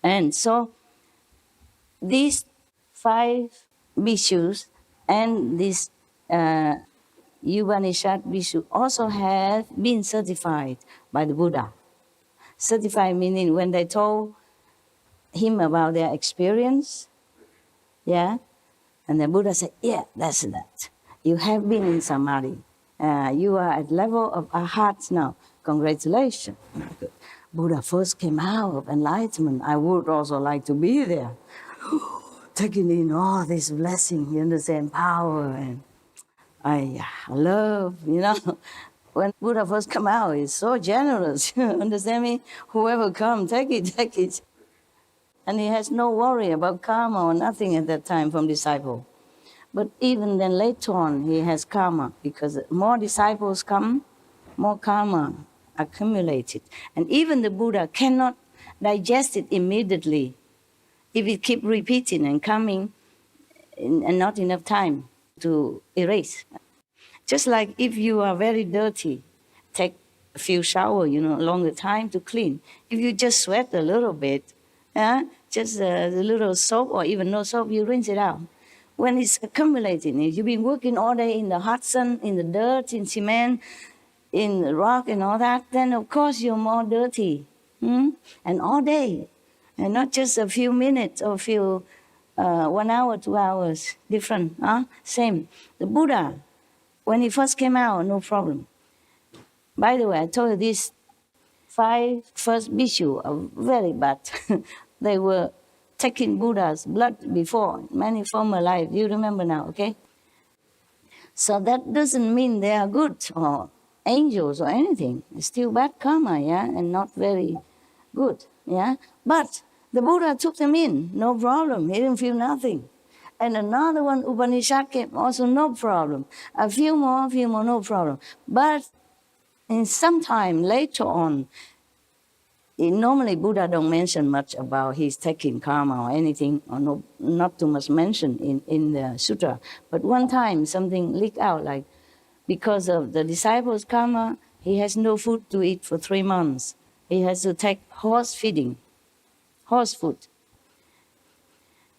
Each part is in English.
And so these 5 bhikshus and this Upanishad bhikshu also have been certified by the Buddha. Certified meaning when they told him about their experience, yeah, and the Buddha said, yeah, that's that. You have been in Samadhi. You are at level of Arhat now. Congratulations. Buddha first came out of enlightenment. I would also like to be there. Taking in all this blessing, you understand, power, and I love, When Buddha first come out, he's so generous, understand me? Whoever come, take it, take it. And he has no worry about karma or nothing at that time from disciple. But even then later on, he has karma, because more disciples come, more karma accumulated. And even the Buddha cannot digest it immediately if it keep repeating and coming and not enough time to erase. Just like if you are very dirty, take a few showers, longer time to clean. If you just sweat a little bit, just a little soap or even no soap, you rinse it out. When it's accumulating, if you've been working all day in the hot sun, in the dirt, in cement, in the rock and all that, then of course you're more dirty. And all day, and not just a few minutes or a few 1 hour, 2 hours, different, same. The Buddha, when he first came out, no problem. By the way, I told you these 5 first bhikshu are very bad. They were taking Buddha's blood before, many former lives. You remember now, okay? So that doesn't mean they are good or angels or anything. It's still bad karma, yeah, and not very good, yeah. But the Buddha took them in, no problem. He didn't feel nothing. And another one, Upanishad came, also no problem. A few more, no problem. But in some time later on, normally Buddha don't mention much about his taking karma or anything, or no, not too much mention in the sutra. But one time something leaked out, like because of the disciples' karma, he has no food to eat for 3 months. He has to take horse feeding, horse food.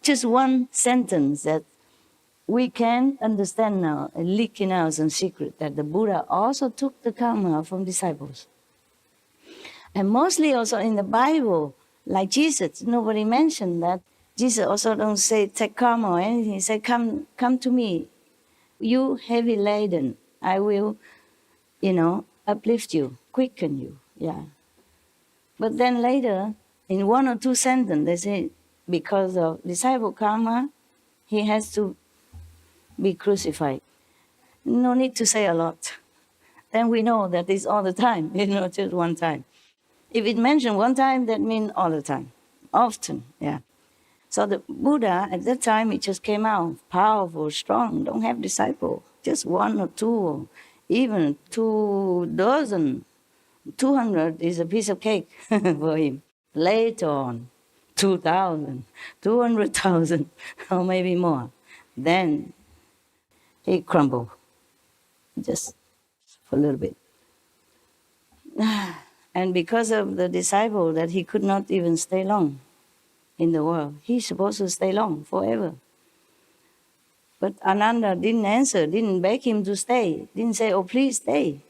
Just one sentence that we can understand now, leaking out some secret, that the Buddha also took the karma from disciples. And mostly also in the Bible, like Jesus, nobody mentioned that. Jesus also don't say take karma or anything. He said, come to me, you heavy laden. I will, uplift you, quicken you. Yeah. But then later, in 1 or 2 sentences, they say, because of disciple karma, he has to be crucified. No need to say a lot. Then we know that it's all the time, just one time. If it mentioned one time, that means all the time, often, yeah. So the Buddha, at that time, it just came out, powerful, strong, don't have disciple, just 1 or 2, or even 2 dozen, 200 is a piece of cake for him. Later on, 2,000, 200,000, or maybe more. Then he crumbled, just for a little bit. And because of the disciple that he could not even stay long in the world. He's supposed to stay long, forever. But Ananda didn't answer, didn't beg him to stay, didn't say, oh, please stay.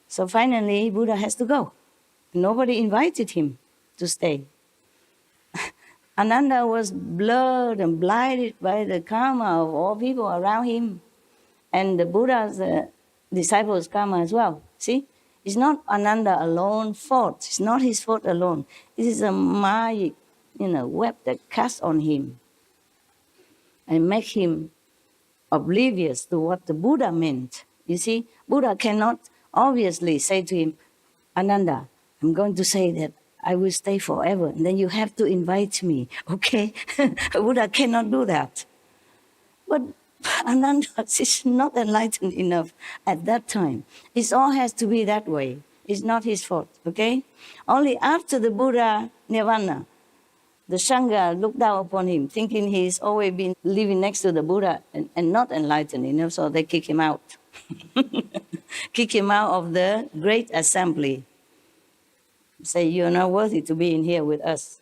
So finally, Buddha has to go. Nobody invited him to stay. Ananda was blurred and blinded by the karma of all people around him. And the Buddha's disciples' karma as well. See? It's not Ananda alone's fault. It's not his fault alone. It is a magic, web that casts on him and make him oblivious to what the Buddha meant. You see, Buddha cannot obviously say to him, Ananda, I'm going to say that I will stay forever, and then you have to invite me, okay? Buddha cannot do that. But Ananda is not enlightened enough at that time. It all has to be that way. It's not his fault, okay? Only after the Buddha nirvana, the Sangha looked down upon him, thinking he's always been living next to the Buddha and not enlightened enough, so they kick him out. Kick him out of the great assembly. Say, you're not worthy to be in here with us.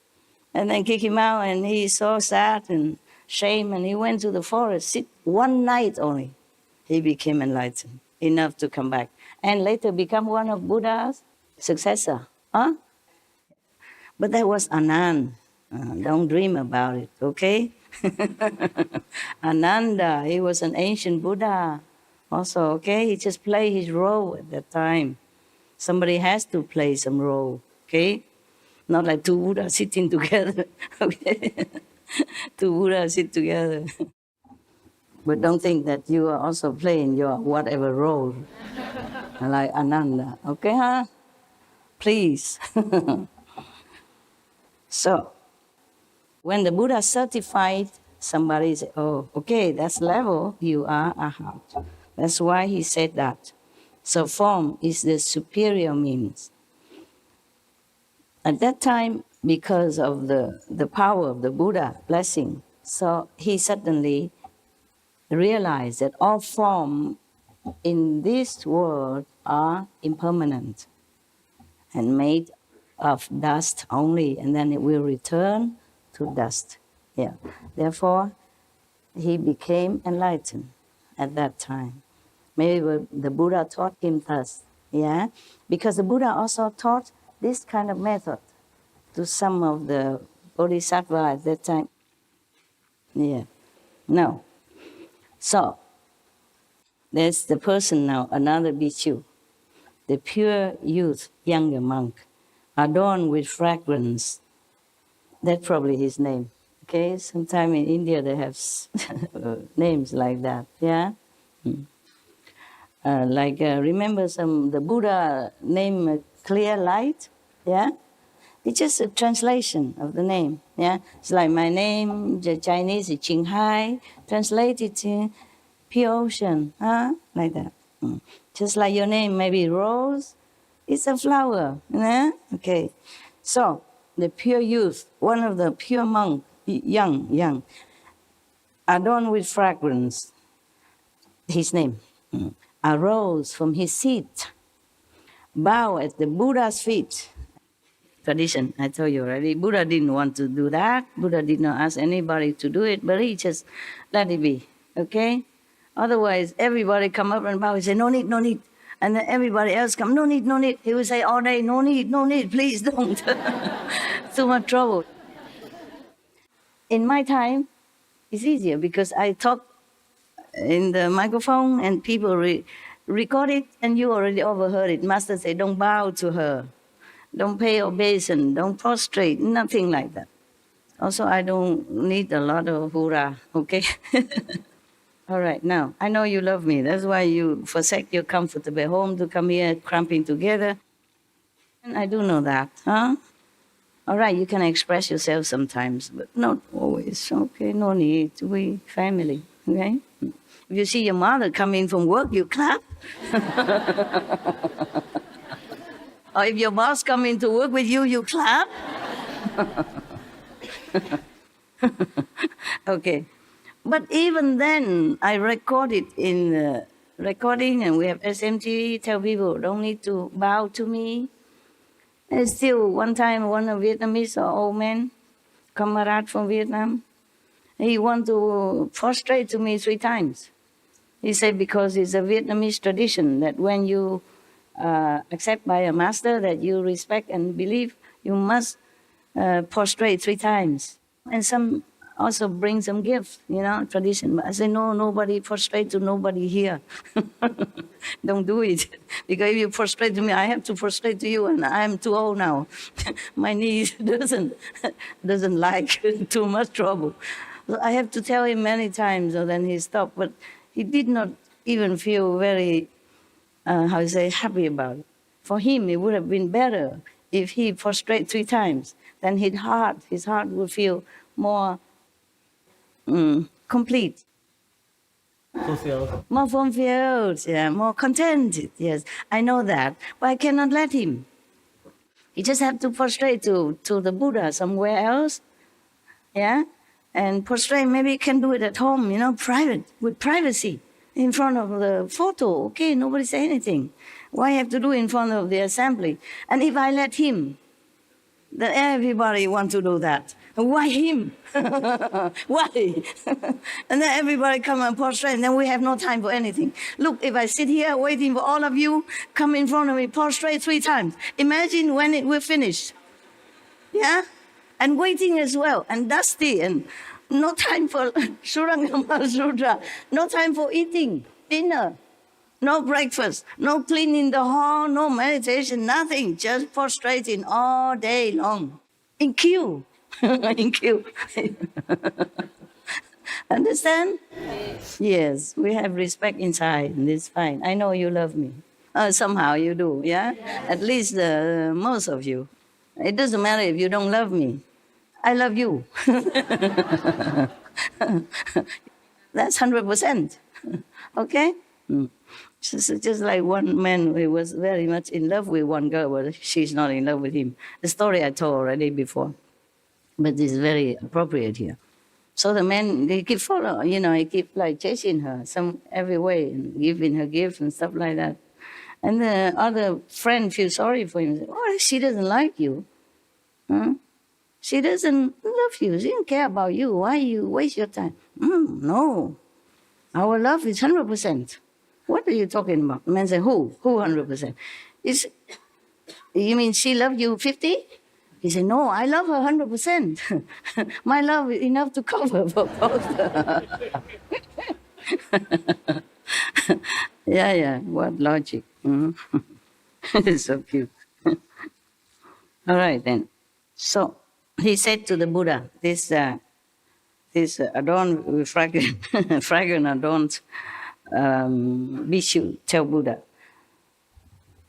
and then kick him out, and he's so sad and shame, and he went to the forest, sit one night only. He became enlightened, enough to come back, and later become one of Buddha's successor. Huh? But that was Anand. Don't dream about it, okay? Ananda, he was an ancient Buddha also, okay? He just played his role at that time. Somebody has to play some role, okay? Not like two Buddhas sitting together, okay? Two Buddhas sit together. But don't think that you are also playing your whatever role, like Ananda, okay, huh? Please. So, when the Buddha certified, somebody said, oh, okay, that's level, you are Arhat. That's why he said that. So form is the superior means. At that time, because of the power of the Buddha blessing, so he suddenly realized that all form in this world are impermanent and made of dust only, and then it will return to dust. Yeah. Therefore, he became enlightened at that time. Maybe the Buddha taught him thus. Yeah, because the Buddha also taught this kind of method to some of the bodhisattva at that time. Yeah. No. So there's the person now, another bhikkhu, the pure youth, younger monk, adorned with fragrance. That's probably his name. Okay, sometime in India they have names like that. Yeah, remember the Buddha name Clear Light. Yeah, it's just a translation of the name. Yeah, it's like my name, the Chinese is Ching Hai, translated to pure ocean. Huh? Like that. Just like your name, maybe Rose. It's a flower. Yeah? Okay, so the pure youth, one of the pure monk, young, adorned with fragrance, his name, arose from his seat, bowed at the Buddha's feet. Tradition, I told you already, Buddha didn't want to do that. Buddha did not ask anybody to do it, but he just let it be, okay? Otherwise, everybody come up and bow and say, no need, no need. And then everybody else come, no need, no need. He would say all day, no need, please don't. Too much trouble. In my time, it's easier because I talk in the microphone and people record it and you already overheard it. Master said, don't bow to her. Don't pay obeisance. Don't prostrate. Nothing like that. Also, I don't need a lot of hurrah, okay? All right, now, I know you love me. That's why you forsake your comfortable home to come here cramping together. And I do know that, huh? All right, you can express yourself sometimes, but not always. Okay, no need. We family, okay? If you see your mother coming from work, you clap. Or if your boss coming to work with you, you clap. Okay. But even then, I record it in recording, and we have SMT, tell people, don't need to bow to me. And still, one time, one of Vietnamese old man, comrade from Vietnam, he want to prostrate to me 3 times. He said because it's a Vietnamese tradition that when you accept by a master that you respect and believe, you must prostrate 3 times. And some also bring some gifts, tradition. But I say, no, nobody prostrate to nobody here. Don't do it. Because if you prostrate to me, I have to prostrate to you, and I'm too old now. My knees doesn't like too much trouble. So I have to tell him many times, and then he stopped. But he did not even feel very, happy about it. For him, it would have been better if he prostrate 3 times. Then his heart would feel more complete. Fulfilled. More fulfilled, yeah, more contented, yes. I know that, but I cannot let him. He just have to prostrate to the Buddha somewhere else, yeah? And prostrate, maybe he can do it at home, private, with privacy, in front of the photo, okay, nobody say anything. Why have to do in front of the assembly? And if I let him, then everybody want to do that. Why him? Why? And then everybody come and prostrate, and then we have no time for anything. Look, if I sit here waiting for all of you, come in front of me, prostrate 3 times. Imagine when it will finish. Yeah? And waiting as well, and dusty, and no time for Surangama Sutra, no time for eating dinner, no breakfast, no cleaning the hall, no meditation, nothing, just prostrating all day long. In queue. In queue. Understand? Yes, we have respect inside, and it's fine. I know you love me. Somehow you do, yeah? At least most of you. It doesn't matter if you don't love me. I love you. That's 100%. Okay? Just like one man who was very much in love with one girl, but she's not in love with him. The story I told already before, but it's very appropriate here. So the man, he keep following, he keep like chasing her some every way and giving her gifts and stuff like that. And the other friend feels sorry for him. Oh, she doesn't like you. Huh? She doesn't love you. She doesn't care about you. Why you waste your time? No. Our love is 100%. What are you talking about? The man said, who? Who 100%? You mean she loved you 50? He said, no, I love her 100%. My love is enough to cover for both. Yeah, what logic. It's so cute. All right, then. So he said to the Buddha, this adorned with fragrant adorned Bhikshu tell Buddha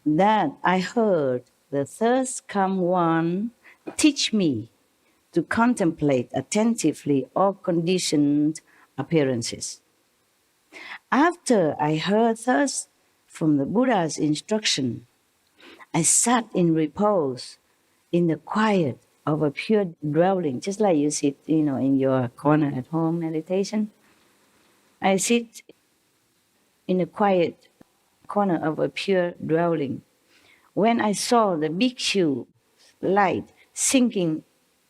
that I heard the thirst come one teach me to contemplate attentively all conditioned appearances. After I heard thus from the Buddha's instruction, I sat in repose in the quiet of a pure dwelling, just like you sit, in your corner at home meditation. I sit in a quiet corner of a pure dwelling. When I saw the bhikshu light sinking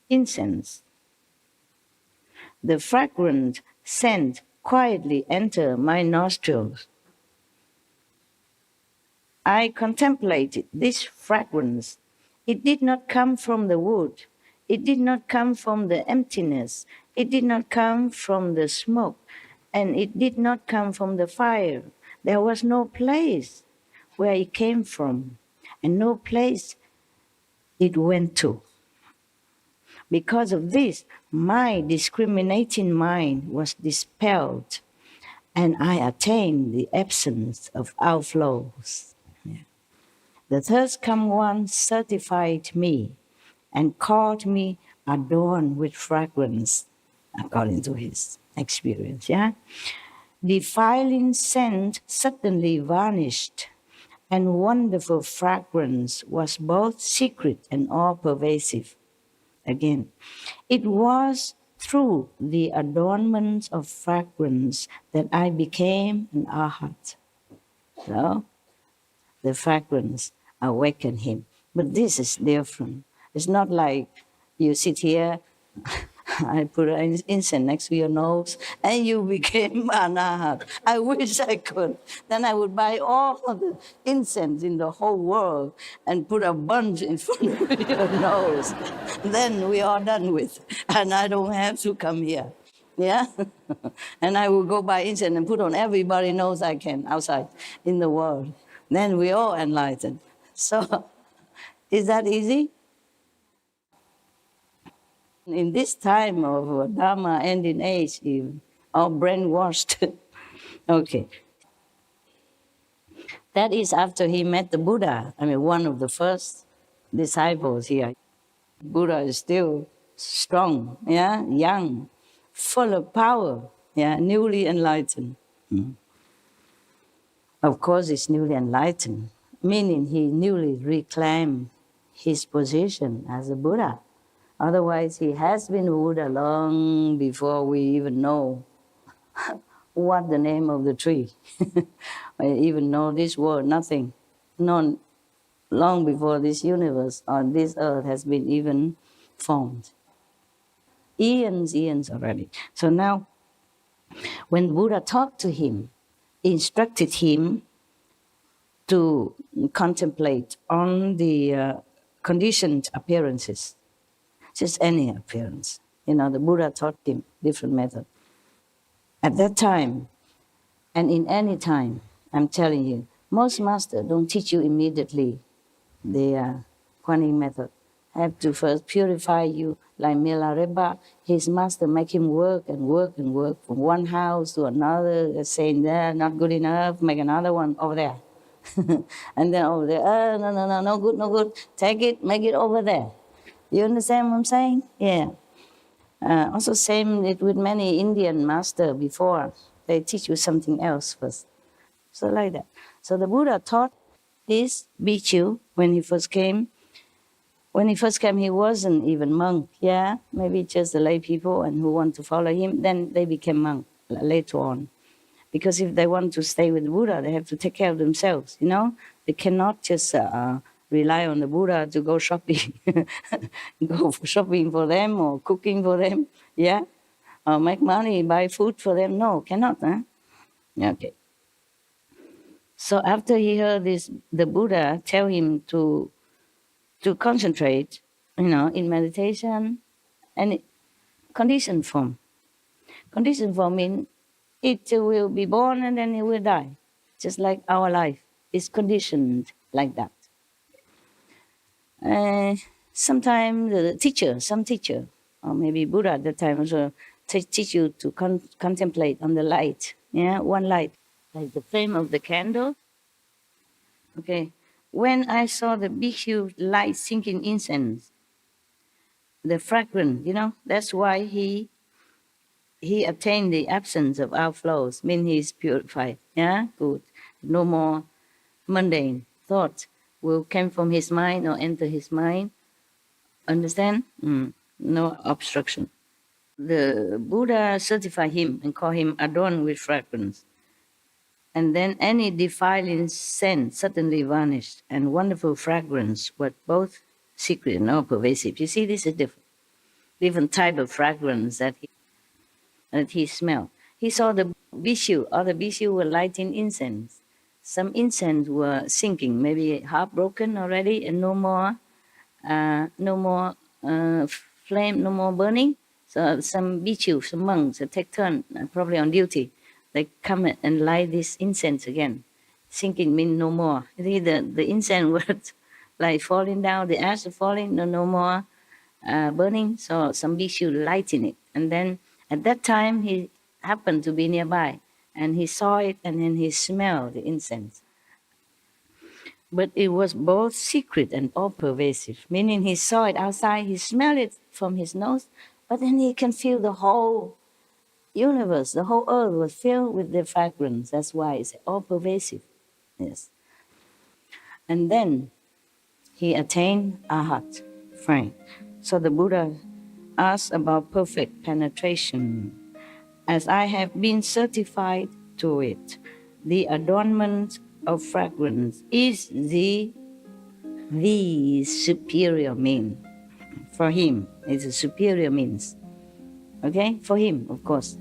incense, the fragrant scent quietly enter my nostrils. I contemplated this fragrance. It did not come from the wood. It did not come from the emptiness. It did not come from the smoke. And it did not come from the fire. There was no place where it came from, and no place it went to. Because of this, my discriminating mind was dispelled, and I attained the absence of outflows. The third come one certified me and called me adorned with fragrance, according to his experience. Defiling scent suddenly vanished, and wonderful fragrance was both secret and all-pervasive. Again, it was through the adornment of fragrance that I became an arhat. So, the fragrance awakened him. But this is different. It's not like you sit here, I put an incense next to your nose, and you became an arhat. I wish I could. Then I would buy all of the incense in the whole world and put a bunch in front of your nose. Then we are done with, and I don't have to come here. Yeah? And I will go buy incense and put on everybody knows I can outside in the world. Then we all enlightened. So, is that easy? In this time of Dharma ending age, even, all brainwashed. Okay. That is after he met the Buddha. One of the first disciples here. Buddha is still strong, young, full of power, newly enlightened. Of course, he's newly enlightened, meaning he newly reclaimed his position as a Buddha. Otherwise, he has been Buddha long before we even know what the name of the tree, or even know this word, nothing. Known long before this universe or this earth has been even formed. eons already. So now, when Buddha talked to him, instructed him to contemplate on the conditioned appearances, just any appearance. You know, the Buddha taught him different method. At that time, and in any time, I'm telling you, most masters don't teach you immediately the Kuan Yin method. Have to first purify you, like Milarepa. His master make him work and work and work from one house to another, saying there not good enough, make another one over there. And then over there, no, no good, take it, make it over there. You understand what I'm saying? Yeah. Also same it with many Indian master before. They teach you something else first. So like that. So the Buddha taught this bhikkhu when he first came. When he first came, he wasn't even monk. Yeah, maybe just the lay people and who want to follow him. Then they became monk later on. Because if they want to stay with the Buddha, they have to take care of themselves, you know? They cannot just rely on the Buddha to go shopping, go for shopping for them or cooking for them, yeah? Or make money, buy food for them. No, cannot, huh? Okay. So after he heard this, the Buddha tell him to concentrate, you know, in meditation and conditioned form. Conditioned form means it will be born and then it will die. Just like our life is conditioned like that. Sometimes some teacher, or maybe Buddha at that time also teach you to contemplate on the light. Yeah, one light, like the flame of the candle. Okay, when I saw the bhikkhu light sinking incense, the fragrance, you know, that's why he attained the absence of outflows, mean he is purified. Yeah, good. No more mundane thoughts will come from his mind or enter his mind. Understand? No obstruction. The Buddha certified him and called him adorned with fragrance. And then any defiling scent suddenly vanished, and wonderful fragrance was both secret and all pervasive. You see, this is different type of fragrance that he smelled. He saw the bhikkhu, other bhikkhu were lighting incense. Some incense were sinking, maybe half broken already, and no more flame, no more burning. So some bhikkhu, some monks, take turn, probably on duty. They come and light this incense again. Sinking means no more. You see, the incense was like falling down, the ash falling, no more burning. So some bhikkhu lighting it. And then at that time, he happened to be nearby. And he saw it and then he smelled the incense. But it was both secret and all pervasive, meaning he saw it outside, he smelled it from his nose, but then he can feel the whole universe, the whole earth was filled with the fragrance. That's why it's all pervasive. Yes. And then he attained Arhat, frank. So the Buddha asked about perfect penetration. As I have been certified to it, the adornment of fragrance is the superior mean. For him, it's a superior means. Okay? For him, of course.